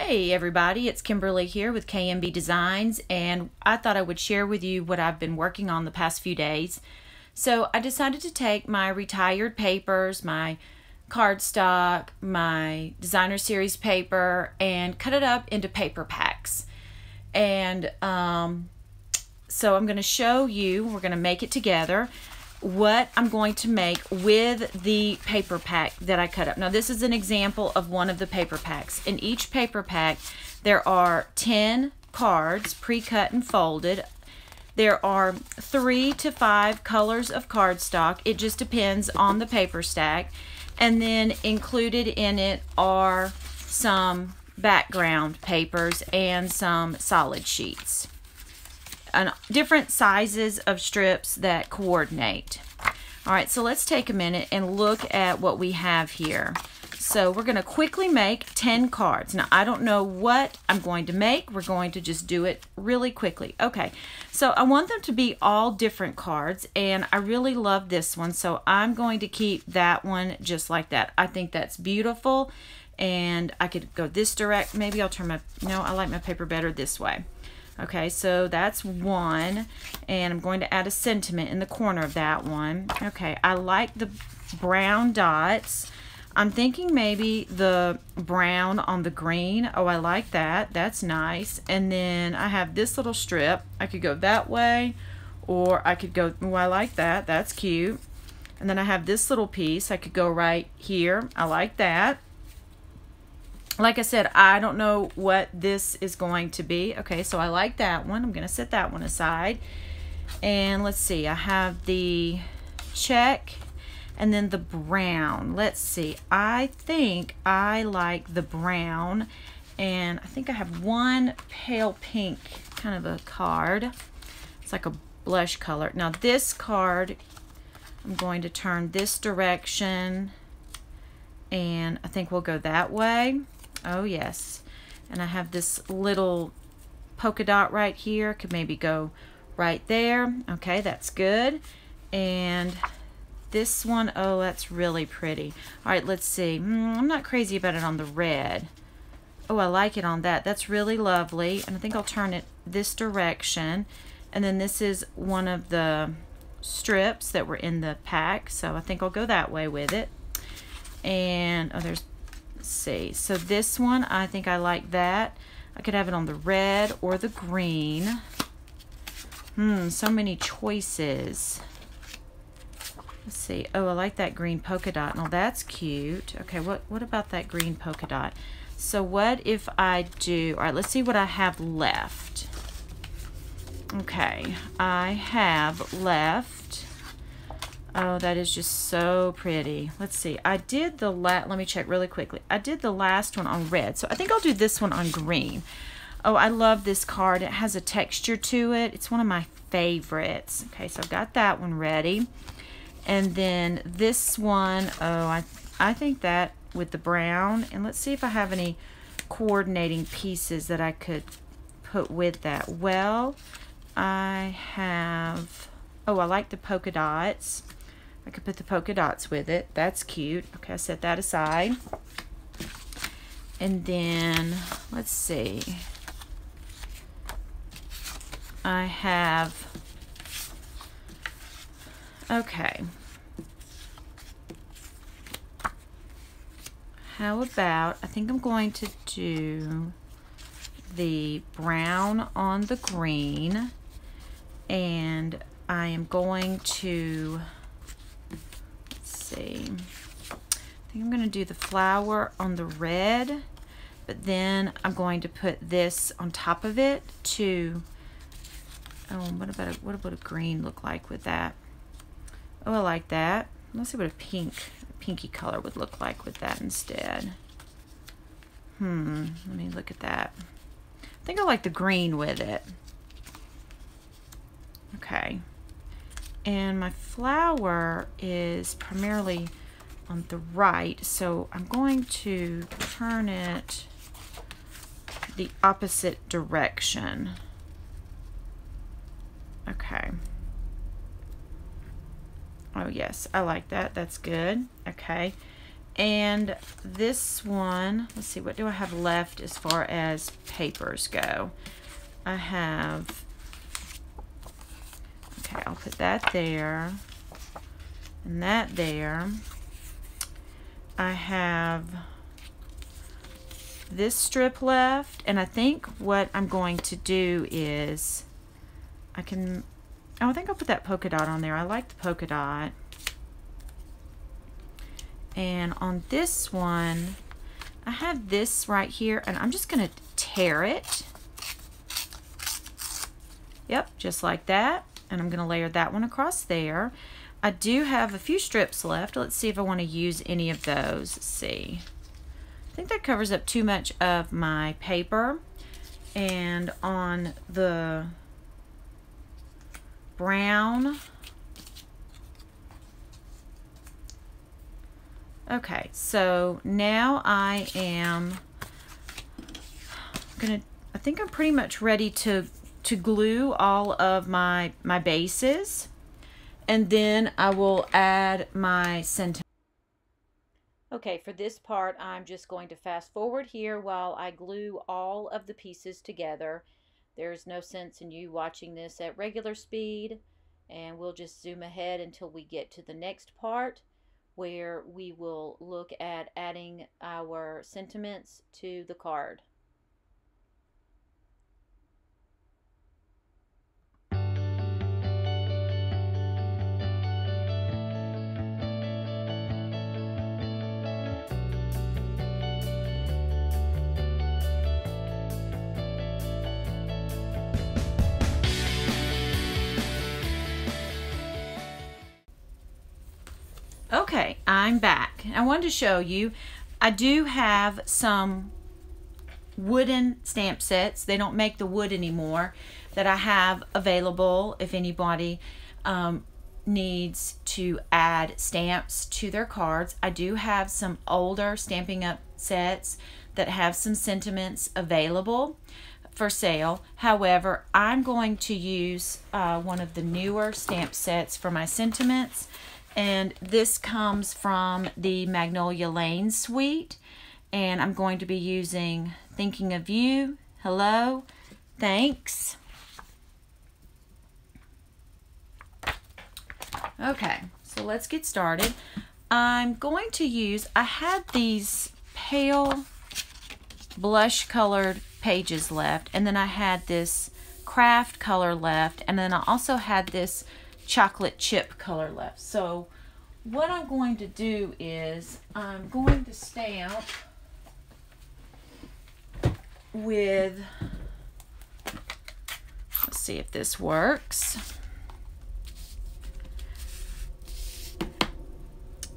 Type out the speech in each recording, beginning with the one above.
Hey everybody, it's Kimberly here with KMB Designs, and I thought I would share with you what I've been working on the past few days. So I decided to take my retired papers, my cardstock, my designer series paper, and cut it up into paper packs. And so I'm going to show you, we're going to make it together, what I'm going to make with the paper pack that I cut up. Now this is an example of one of the paper packs. In each paper pack there are 10 cards pre-cut and folded. There are 3 to 5 colors of cardstock. It just depends on the paper stack. And then included in it are some background papers and some solid sheets. And different sizes of strips that coordinate. Alright, so let's take a minute and look at what we have here. So we're going to quickly make 10 cards. Now I don't know what I'm going to make. We're going to just do it really quickly. Okay, so I want them to be all different cards, and I really love this one, so I'm going to keep that one just like that. I think that's beautiful, and I could go this direct. Maybe I'll turn my, no, I like my paper better this way. Okay, so that's one, and I'm going to add a sentiment in the corner of that one. Okay, I like the brown dots. I'm thinking maybe the brown on the green. Oh, I like that. That's nice. And then I have this little strip. I could go that way, or I could go, oh, I like that. That's cute. And then I have this little piece. I could go right here. I like that. Like I said, I don't know what this is going to be. Okay, so I like that one. I'm going to set that one aside. And let's see, I have the check and then the brown. Let's see, I think I like the brown, and I think I have one pale pink kind of a card. It's like a blush color. Now this card, I'm going to turn this direction, and I think we'll go that way. Oh yes, and I have this little polka dot right here. Could maybe go right there. Okay, that's good. And this one, oh, that's really pretty. All right, let's see. I'm not crazy about it on the red. Oh, I like it on that. That's really lovely. And I think I'll turn it this direction. And then this is one of the strips that were in the pack, so I think I'll go that way with it. And oh, there's, see, so this one, I think I like that. I could have it on the red or the green. So many choices. Let's see. Oh, I like that green polka dot. Now that's cute. Okay, what about that green polka dot? So what if I do, all right, let's see what I have left. Okay, I have left, oh, that is just so pretty. Let's see, I did the let me check really quickly. I did the last one on red, so I think I'll do this one on green. Oh, I love this card. It has a texture to it. It's one of my favorites. Okay, so I've got that one ready. And then this one, oh, I think that with the brown, and let's see if I have any coordinating pieces that I could put with that. Well, I have, oh, I like the polka dots. I could put the polka dots with it. That's cute. Okay, I set that aside. And then, let's see. I have, okay. How about, I think I'm going to do the brown on the green, and I am going to, let's see, I think I'm going to do the flower on the red, but then I'm going to put this on top of it to, oh, what would a green look like with that? Oh, I like that. Let's see what a pinky color would look like with that instead. Let me look at that. I think I like the green with it. Okay. And my flower is primarily on the right, so I'm going to turn it the opposite direction. Okay. Oh yes, I like that. That's good. Okay. And this one, let's see, what do I have left as far as papers go? I have, okay, I'll put that there and that there. I have this strip left, and I think what I'm going to do is I think I'll put that polka dot on there. I like the polka dot. And on this one, I have this right here, and I'm just gonna tear it. Yep, just like that. And I'm gonna layer that one across there. I do have a few strips left. Let's see if I want to use any of those. Let's see. I think that covers up too much of my paper. And on the brown, okay, so now I think I'm pretty much ready to glue all of my bases, and then I will add my sentiment. Okay, for this part, I'm just going to fast forward here while I glue all of the pieces together. There's no sense in you watching this at regular speed, and we'll just zoom ahead until we get to the next part, where we will look at adding our sentiments to the card. Okay, I'm back. I wanted to show you, I do have some wooden stamp sets. They don't make the wood anymore, that I have available if anybody needs to add stamps to their cards. I do have some older Stampin' Up sets that have some sentiments available for sale. However, I'm going to use one of the newer stamp sets for my sentiments, and this comes from the Magnolia Lane suite, and I'm going to be using Thinking of You, Hello, Thanks. Okay, so let's get started. I'm going to use, I had these pale blush colored pages left, and then I had this craft color left, and then I also had this chocolate chip color left. So what I'm going to do is I'm going to stamp with, let's see if this works.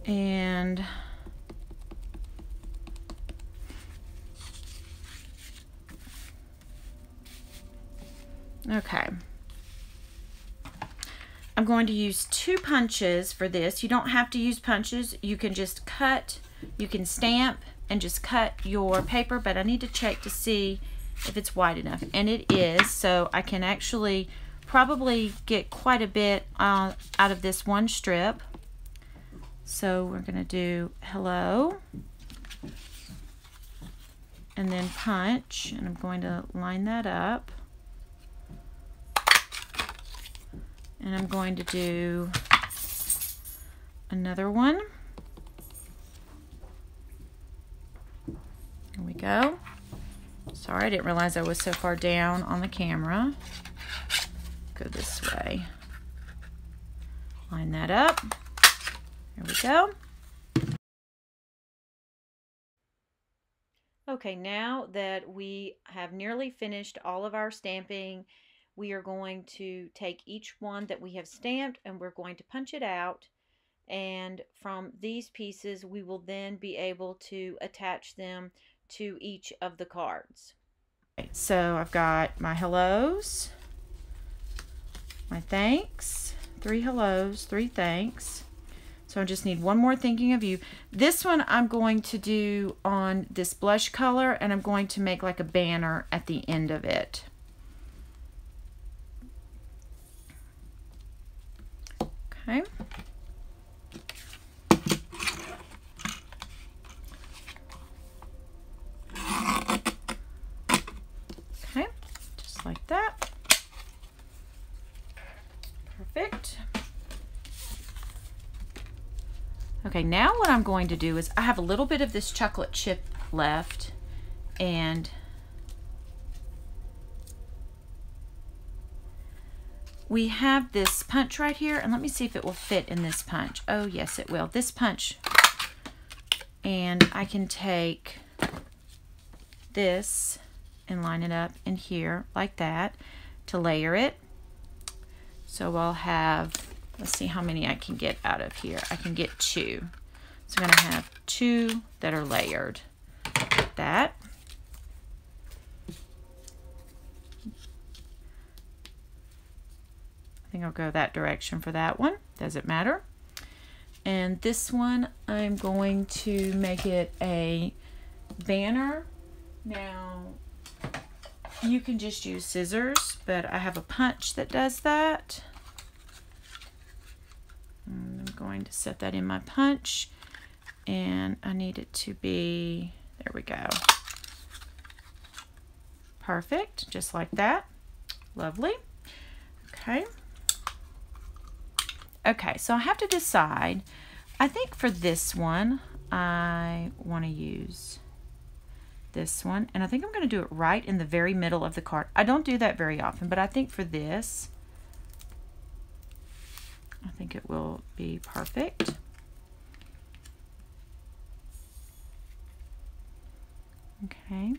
And okay, I'm going to use 2 punches for this. You don't have to use punches. You can just cut, you can stamp and just cut your paper, but I need to check to see if it's wide enough, and it is, so I can actually probably get quite a bit out of this one strip. So we're going to do hello, and then punch, and I'm going to line that up. And I'm going to do another one. Here we go. Sorry, I didn't realize I was so far down on the camera. Go this way. Line that up. There we go. Okay, now that we have nearly finished all of our stamping, we are going to take each one that we have stamped and we're going to punch it out. And from these pieces, we will then be able to attach them to each of the cards. Okay, so I've got my hellos, my thanks, 3 hellos, 3 thanks. So I just need one more Thinking of You. This one I'm going to do on this blush color, and I'm going to make like a banner at the end of it. Okay. Okay, now what I'm going to do is I have a little bit of this chocolate chip left, and we have this punch right here, and let me see if it will fit in this punch. Oh yes, it will. This punch, and I can take this and line it up in here like that to layer it. So I'll have, let's see how many I can get out of here. I can get 2. So I'm going to have 2 that are layered like that. I think I'll go that direction for that one. Doesn't matter. And this one, I'm going to make it a banner. Now, you can just use scissors, but I have a punch that does that. And I'm going to set that in my punch, and I need it to be, there we go. Perfect, just like that. Lovely. Okay. Okay, so I have to decide. I think for this one, I want to use this one, and I think I'm going to do it right in the very middle of the card. I don't do that very often, but I think for this, I think it will be perfect. Okay,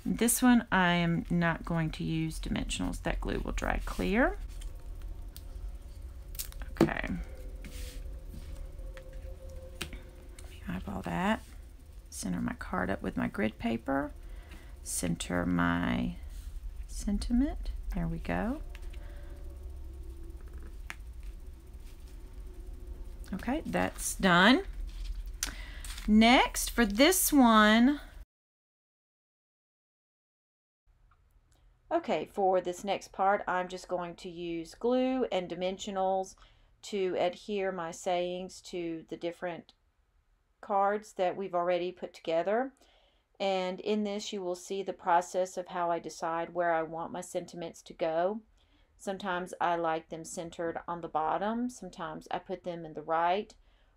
this one I am not going to use dimensionals. That glue will dry clear. Okay, eyeball that. Center my card up with my grid paper. Center my sentiment. There we go. Okay, that's done. Next, for this one, okay, for this next part, I'm just going to use glue and dimensionals to adhere my sayings to the different cards that we've already put together. And in this, you will see the process of how I decide where I want my sentiments to go. Sometimes I like them centered on the bottom. Sometimes I put them in the right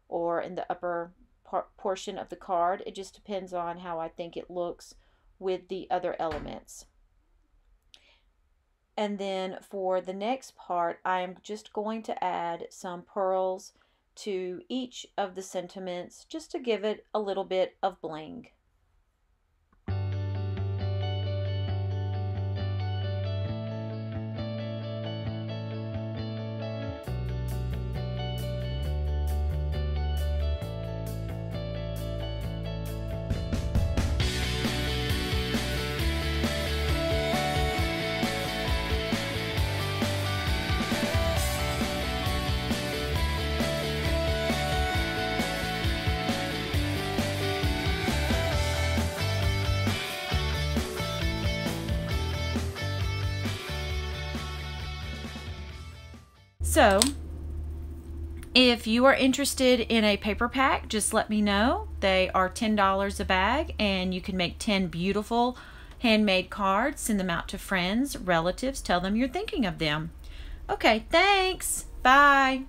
or in the upper portion of the card. It just depends on how I think it looks with the other elements. And then for the next part, I'm just going to add some pearls to each of the sentiments just to give it a little bit of bling. So, if you are interested in a paper pack, just let me know. They are $10 a bag, and you can make 10 beautiful handmade cards. Send them out to friends, relatives. Tell them you're thinking of them. Okay, thanks. Bye.